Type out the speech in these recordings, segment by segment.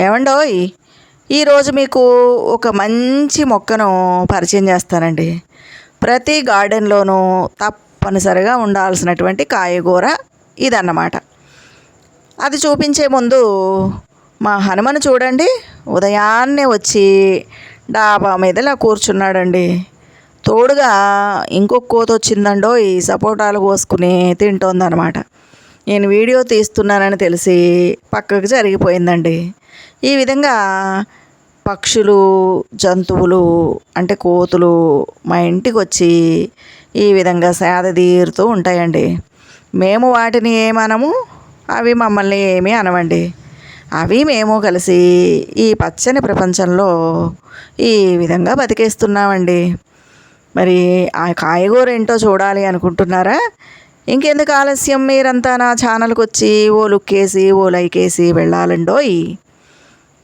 ఏమండోయ్, ఈరోజు మీకు ఒక మంచి మొక్కను పరిచయం చేస్తానండి. ప్రతి గార్డెన్లోనూ తప్పనిసరిగా ఉండాల్సినటువంటి కాయగూర ఇదన్నమాట. అది చూపించే ముందు మా హనుమను చూడండి, ఉదయాన్నే వచ్చి డాబా మీద ఇలా కూర్చున్నాడండి. తోడుగా ఇంకొక కోత వచ్చిందండో, ఈ సపోటాలు కోసుకుని తింటోందనమాట. నేను వీడియో తీస్తున్నానని తెలిసి పక్కకు జరిగిపోయిందండి. ఈ విధంగా పక్షులు, జంతువులు అంటే కోతులు మా ఇంటికి వచ్చి ఈ విధంగా సేద తీరుతూ ఉంటాయండి. మేము వాటిని ఏమనము, అవి మమ్మల్ని ఏమీ అనవండి. అవి మేము కలిసి ఈ పచ్చని ప్రపంచంలో ఈ విధంగా బతికేస్తున్నామండి. మరి ఆ కాయగూర ఏంటో చూడాలి అనుకుంటున్నారా? ఇంకెందుకు ఆలస్యం, మీరంతా నా ఛానల్కి వచ్చి ఓ లుక్ వేసి ఓ లైక్ వేసి వెళ్ళాలండోయ్.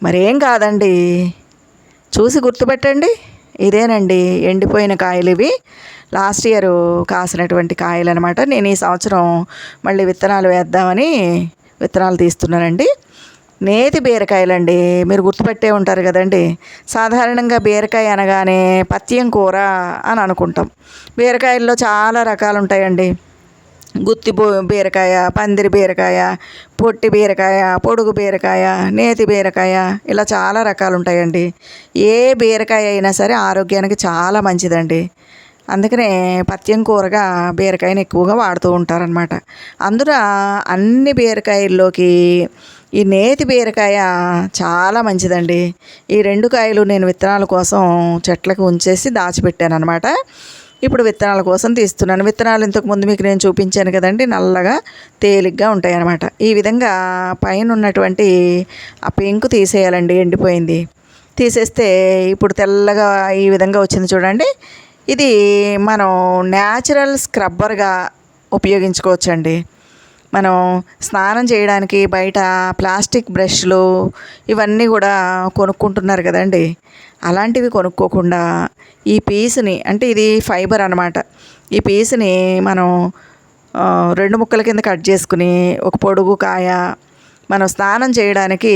మరేం కాదండి, చూసి గుర్తుపెట్టండి. ఇదేనండి ఎండిపోయిన కాయలు. ఇవి లాస్ట్ ఇయర్ కాసినటువంటి కాయలు అనమాట. నేను ఈ సంవత్సరం మళ్ళీ విత్తనాలు వేద్దామని విత్తనాలు తీస్తున్నానండి. నేతి బీరకాయలండి, మీరు గుర్తుపెట్టే ఉంటారు కదండి. సాధారణంగా బీరకాయ అనగానే పత్యం కూర అని అనుకుంటాం. బీరకాయల్లో చాలా రకాలు ఉంటాయండి. గుత్తి బీరకాయ, పందిరి బీరకాయ, పొట్టి బీరకాయ, పొడుగు బీరకాయ, నేతి బీరకాయ, ఇలా చాలా రకాలు ఉంటాయండి. ఏ బీరకాయ అయినా సరే ఆరోగ్యానికి చాలా మంచిదండి. అందుకనే పత్యం కూరగా బీరకాయని ఎక్కువగా వాడుతూ ఉంటారనమాట. అందులో అన్ని బీరకాయల్లోకి ఈ నేతి బీరకాయ చాలా మంచిదండి. ఈ రెండు కాయలు నేను విత్తనాల కోసం చెట్లకు ఉంచేసి దాచిపెట్టాను అనమాట. ఇప్పుడు విత్తనాల కోసం తీస్తున్నాను. విత్తనాలు ఇంతకుముందు మీకు నేను చూపించాను కదండి, నల్లగా తేలిగ్గా ఉంటాయి అన్నమాట. ఈ విధంగా పైన ఉన్నటువంటి ఆ పెంకు తీసేయాలండి, ఎండిపోయింది. తీసేస్తే ఇప్పుడు తెల్లగా ఈ విధంగా వచ్చింది చూడండి. ఇది మనం న్యాచురల్ స్క్రబ్బర్గా ఉపయోగించుకోవచ్చండి. మనం స్నానం చేయడానికి బయట ప్లాస్టిక్ బ్రష్లు ఇవన్నీ కూడా కొనుక్కుంటున్నారు కదండి. అలాంటివి కొనుక్కోకుండా ఈ పీస్ని, అంటే ఇది ఫైబర్ అనమాట, ఈ పీస్ని మనం రెండు ముక్కల కింద కట్ చేసుకుని ఒక పొడుగు కాయ మనం స్నానం చేయడానికి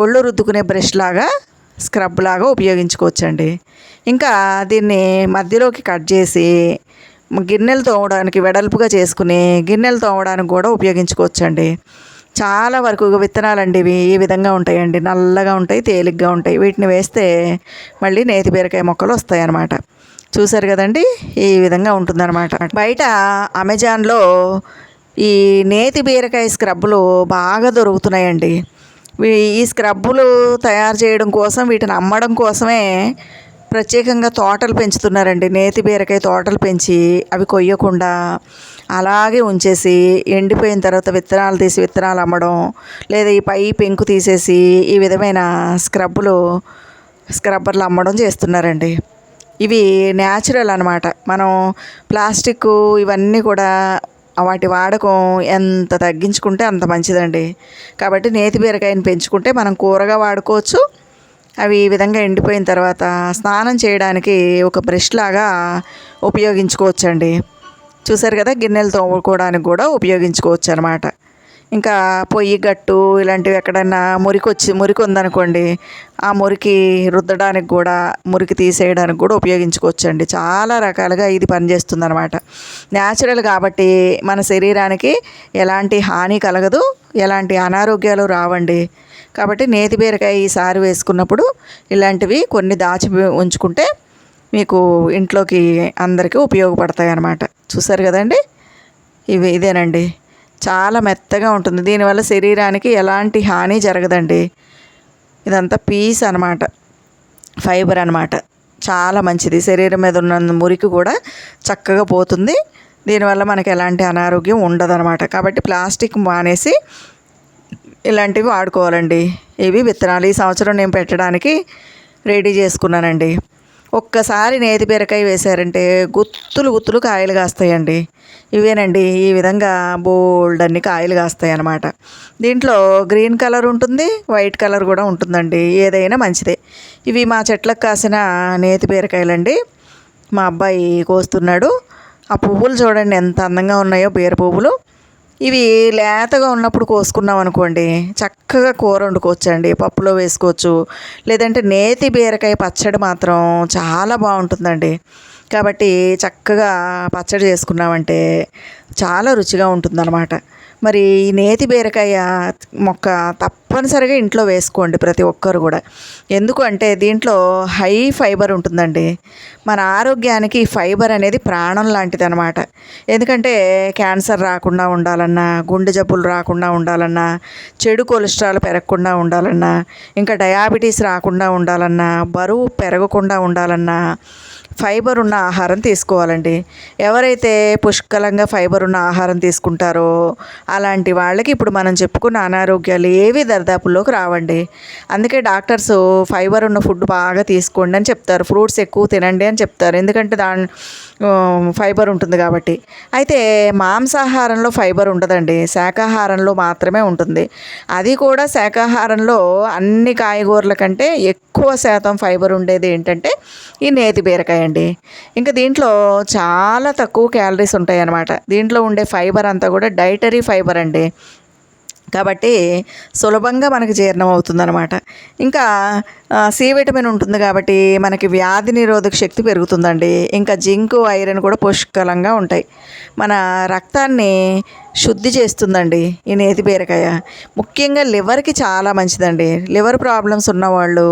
ఒళ్ళు రుద్దుకునే బ్రష్ లాగా, స్క్రబ్ లాగా ఉపయోగించుకోవచ్చండి. ఇంకా దీన్ని మధ్యలోకి కట్ చేసి గిన్నెలు తోమడానికి వెడల్పుగా చేసుకుని గిన్నెలు తోమడానికి కూడా ఉపయోగించుకోవచ్చండి. చాలా వరకు విత్తనాలండి ఇవి ఈ విధంగా ఉంటాయండి, నల్లగా ఉంటాయి, తేలిగ్గా ఉంటాయి. వీటిని వేస్తే మళ్ళీ నేతి బీరకాయ మొక్కలు వస్తాయి అన్నమాట. చూసారు కదండి, ఈ విధంగా ఉంటుందన్నమాట. బయట అమెజాన్లో ఈ నేతి బీరకాయ స్క్రబ్బులు బాగా దొరుకుతున్నాయండి. ఈ స్క్రబ్బులు తయారు చేయడం కోసం, వీటిని అమ్మడం కోసమే ప్రత్యేకంగా తోటలు పెంచుతున్నారండి. నేతి బీరకాయ తోటలు పెంచి అవి కొయ్యకుండా అలాగే ఉంచేసి ఎండిపోయిన తర్వాత విత్తనాలు తీసి విత్తనాలు అమ్మడం, లేదా ఈ పై పెంకు తీసేసి ఈ విధమైన స్క్రబ్బర్లు అమ్మడం చేస్తున్నారండి. ఇవి న్యాచురల్ అనమాట. మనం ప్లాస్టిక్ ఇవన్నీ కూడా వాటి వాడకం ఎంత తగ్గించుకుంటే అంత మంచిదండి. కాబట్టి నేతి బీరకాయని పెంచుకుంటే మనం కూరగా వాడుకోవచ్చు. అవి ఈ విధంగా ఎండిపోయిన తర్వాత స్నానం చేయడానికి ఒక బ్రష్ లాగా ఉపయోగించుకోవచ్చండి. చూసారు కదా, గిన్నెలు తోముకోవడానికి కూడా ఉపయోగించుకోవచ్చు అనమాట. ఇంకా పొయ్యి గట్టు ఇలాంటివి ఎక్కడన్నా మురికి ఉందనుకోండి, ఆ మురికి రుద్దడానికి కూడా, మురికి తీసేయడానికి కూడా ఉపయోగించుకోవచ్చండి. చాలా రకాలుగా ఇది పనిచేస్తుంది అనమాట. న్యాచురల్ కాబట్టి మన శరీరానికి ఎలాంటి హాని కలగదు, ఎలాంటి అనారోగ్యాలు రావండి. కాబట్టి నేతి బీరకాయ ఈసారి వేసుకున్నప్పుడు ఇలాంటివి కొన్ని దాచి ఉంచుకుంటే మీకు ఇంట్లోకి అందరికీ ఉపయోగపడతాయి అన్నమాట. చూసారు కదండి, ఇదేనండి, చాలా మెత్తగా ఉంటుంది. దీనివల్ల శరీరానికి ఎలాంటి హాని జరగదండి. ఇదంతా పీస్ అనమాట, ఫైబర్ అనమాట. చాలా మంచిది. శరీరం మీద ఉన్న మురికి కూడా చక్కగా పోతుంది. దీనివల్ల మనకి ఎలాంటి అనారోగ్యం ఉండదన్నమాట. కాబట్టి ప్లాస్టిక్ మానేసి ఇలాంటివి వాడుకోవాలండి. ఇవి విత్తనాలు ఈ సంవత్సరం నేను పెట్టడానికి రెడీ చేసుకున్నానండి. ఒక్కసారి నేతి బీరకాయ వేశారంటే గుత్తులు గుత్తులు కాయలు కాస్తాయండి. ఇవేనండి, ఈ విధంగా బోల్డ్ అన్ని కాయలు కాస్తాయి అన్నమాట. దీంట్లో గ్రీన్ కలర్ ఉంటుంది, వైట్ కలర్ కూడా ఉంటుందండి. ఏదైనా మంచిదే. ఇవి మా చెట్లకు కాసిన నేతి బీరకాయలండి. మా అబ్బాయి కోస్తున్నాడు. ఆ పువ్వులు చూడండి ఎంత అందంగా ఉన్నాయో, బీర పువ్వులు. ఇవి లేతగా ఉన్నప్పుడు కోసుకున్నాం అనుకోండి, చక్కగా కూర వండుకోవచ్చండి, పప్పులో వేసుకోవచ్చు. లేదంటే నేతి బీరకాయ పచ్చడి మాత్రం చాలా బాగుంటుందండి. కాబట్టి చక్కగా పచ్చడి చేసుకున్నామంటే చాలా రుచిగా ఉంటుందన్నమాట. మరి ఈ నేతి బీరకాయ మొక్క తప్పనిసరిగా ఇంట్లో వేసుకోండి ప్రతి ఒక్కరు కూడా. ఎందుకు అంటే దీంట్లో హై ఫైబర్ ఉంటుందండి. మన ఆరోగ్యానికి ఫైబర్ అనేది ప్రాణం లాంటిది అనమాట. ఎందుకంటే క్యాన్సర్ రాకుండా ఉండాలన్నా, గుండె జబ్బులు రాకుండా ఉండాలన్నా, చెడు కొలెస్ట్రాల్ పెరగకుండా ఉండాలన్నా, ఇంకా డయాబెటీస్ రాకుండా ఉండాలన్నా, బరువు పెరగకుండా ఉండాలన్నా ఫైబర్ ఉన్న ఆహారం తీసుకోవాలండి. ఎవరైతే పుష్కలంగా ఫైబర్ ఉన్న ఆహారం తీసుకుంటారో అలాంటి వాళ్ళకి ఇప్పుడు మనం చెప్పుకున్న అనారోగ్యాలు ఏవి దరిదాపుల్లోకి రావండి. అందుకే డాక్టర్స్ ఫైబర్ ఉన్న ఫుడ్ బాగా తీసుకోండి అని చెప్తారు, ఫ్రూట్స్ ఎక్కువ తినండి అని చెప్తారు. ఎందుకంటే ఫైబర్ ఉంటుంది కాబట్టి. అయితే మాంసాహారంలో ఫైబర్ ఉండదండి, శాకాహారంలో మాత్రమే ఉంటుంది. అది కూడా శాకాహారంలో అన్ని కాయగూరల కంటే ఎక్కువ శాతం ఫైబర్ ఉండేది ఏంటంటే ఈ నేతి బీరకాయ అండి. ఇంకా దీంట్లో చాలా తక్కువ క్యాలరీస్ ఉంటాయి అన్నమాట. దీంట్లో ఉండే ఫైబర్ అంతా కూడా డైటరీ ఫైబర్ అండి. కాబట్టి సులభంగా మనకి జీర్ణం అవుతుందన్నమాట. ఇంకా సి విటమిన్ ఉంటుంది కాబట్టి మనకి వ్యాధి నిరోధక శక్తి పెరుగుతుందండి. ఇంకా జింకు, ఐరన్ కూడా పుష్కలంగా ఉంటాయి. మన రక్తాన్ని శుద్ధి చేస్తుందండి ఈ నేతి బీరకాయ. ముఖ్యంగా లివర్కి చాలా మంచిదండి. లివర్ ప్రాబ్లమ్స్ ఉన్నవాళ్ళు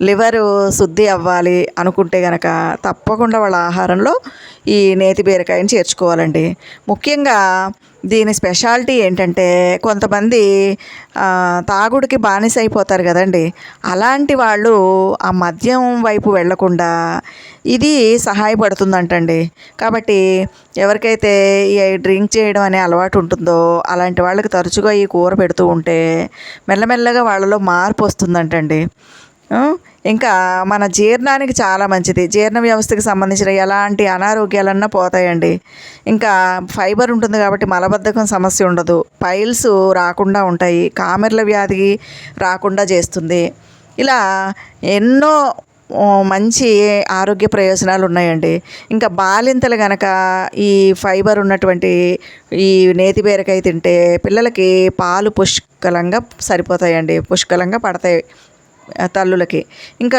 లివరు శుద్ధి అవ్వాలి అనుకుంటే కనుక తప్పకుండా వాళ్ళ ఆహారంలో ఈ నేతి బీరకాయని చేర్చుకోవాలండి. ముఖ్యంగా దీని స్పెషాలిటీ ఏంటంటే కొంతమంది తాగుడికి బానిస అయిపోతారు కదండి. అలాంటి వాళ్ళు ఆ మద్యం వైపు వెళ్లకుండా ఇది సహాయపడుతుందంటండి. కాబట్టి ఎవరికైతే ఈ డ్రింక్ చేయడం అనే అలవాటు ఉంటుందో అలాంటి వాళ్ళకి తరచుగా ఈ కూర పెడుతూ ఉంటే మెల్లమెల్లగా వాళ్ళలో మార్పు వస్తుందంటండి. ఇంకా మన జీర్ణానికి చాలా మంచిది. జీర్ణ వ్యవస్థకి సంబంధించిన ఎలాంటి అనారోగ్యాలన్నా పోతాయండి. ఇంకా ఫైబర్ ఉంటుంది కాబట్టి మలబద్ధకం సమస్య ఉండదు, పైల్స్ రాకుండా ఉంటాయి, కామెర్ల వ్యాధి రాకుండా చేస్తుంది. ఇలా ఎన్నో మంచి ఆరోగ్య ప్రయోజనాలు ఉన్నాయండి. ఇంకా బాలింతలు గనక ఈ ఫైబర్ ఉన్నటువంటి ఈ నేతి బీరకాయ తింటే పిల్లలకి పాలు పుష్కలంగా సరిపోతాయండి, పుష్కలంగా పడతాయి తల్లులకి. ఇంకా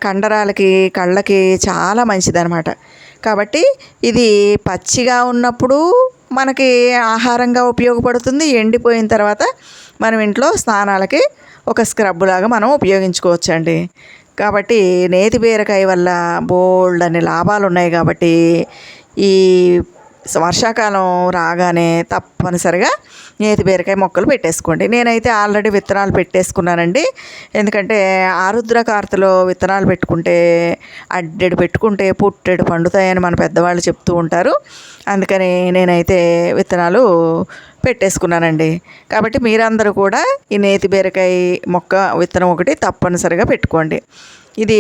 కండరాలకి, కళ్ళకి చాలా మంచిదన్నమాట. కాబట్టి ఇది పచ్చిగా ఉన్నప్పుడు మనకి ఆహారంగా ఉపయోగపడుతుంది. ఎండిపోయిన తర్వాత మనం ఇంట్లో స్నానాలకి ఒక స్క్రబ్ లాగా మనం ఉపయోగించుకోవచ్చండి. కాబట్టి నేతి బీరకాయ వల్ల బోల్డ్ అనే లాభాలు ఉన్నాయి. కాబట్టి ఈ వర్షాకాలం రాగానే తప్పనిసరిగా నేతి బీరకాయ మొక్కలు పెట్టేసుకోండి. నేనైతే ఆల్రెడీ విత్తనాలు పెట్టేసుకున్నానండి. ఎందుకంటే ఆరుద్ర కార్తెలో విత్తనాలు పెట్టుకుంటే అడ్డెడు పెట్టుకుంటే పుట్టెడు పండుతాయని మన పెద్దవాళ్ళు చెప్తూ ఉంటారు. అందుకని నేనైతే విత్తనాలు పెట్టేసుకున్నానండి. కాబట్టి మీరందరూ కూడా ఈ నేతి బీరకాయ మొక్క విత్తనం ఒకటి తప్పనిసరిగా పెట్టుకోండి. ఇది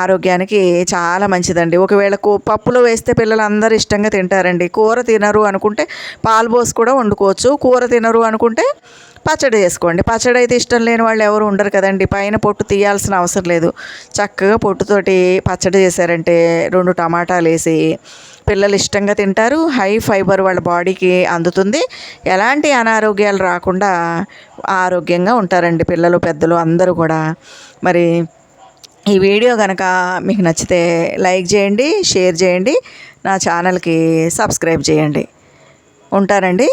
ఆరోగ్యానికి చాలా మంచిదండి. ఒకవేళ పప్పులో వేస్తే పిల్లలందరూ ఇష్టంగా తింటారండి. కూర తినరు అనుకుంటే పాలు పోసి కూడా వండుకోవచ్చు. కూర తినరు అనుకుంటే పచ్చడి చేసుకోండి. పచ్చడి అయితే ఇష్టం లేని వాళ్ళు ఎవరు ఉండరు కదండి. పైన పొట్టు తీయాల్సిన అవసరం లేదు. చక్కగా పొట్టుతోటి పచ్చడి చేశారంటే 2 టమాటాలు వేసి పిల్లలు ఇష్టంగా తింటారు. హై ఫైబర్ వాళ్ళ బాడీకి అందుతుంది. ఎలాంటి అనారోగ్యాలు రాకుండా ఆరోగ్యంగా ఉంటారండి పిల్లలు, పెద్దలు అందరూ కూడా. మరి ఈ వీడియో కనుక మీకు నచ్చితే లైక్ చేయండి, షేర్ చేయండి, నా ఛానల్కి సబ్స్క్రైబ్ చేయండి. ఉంటానండి.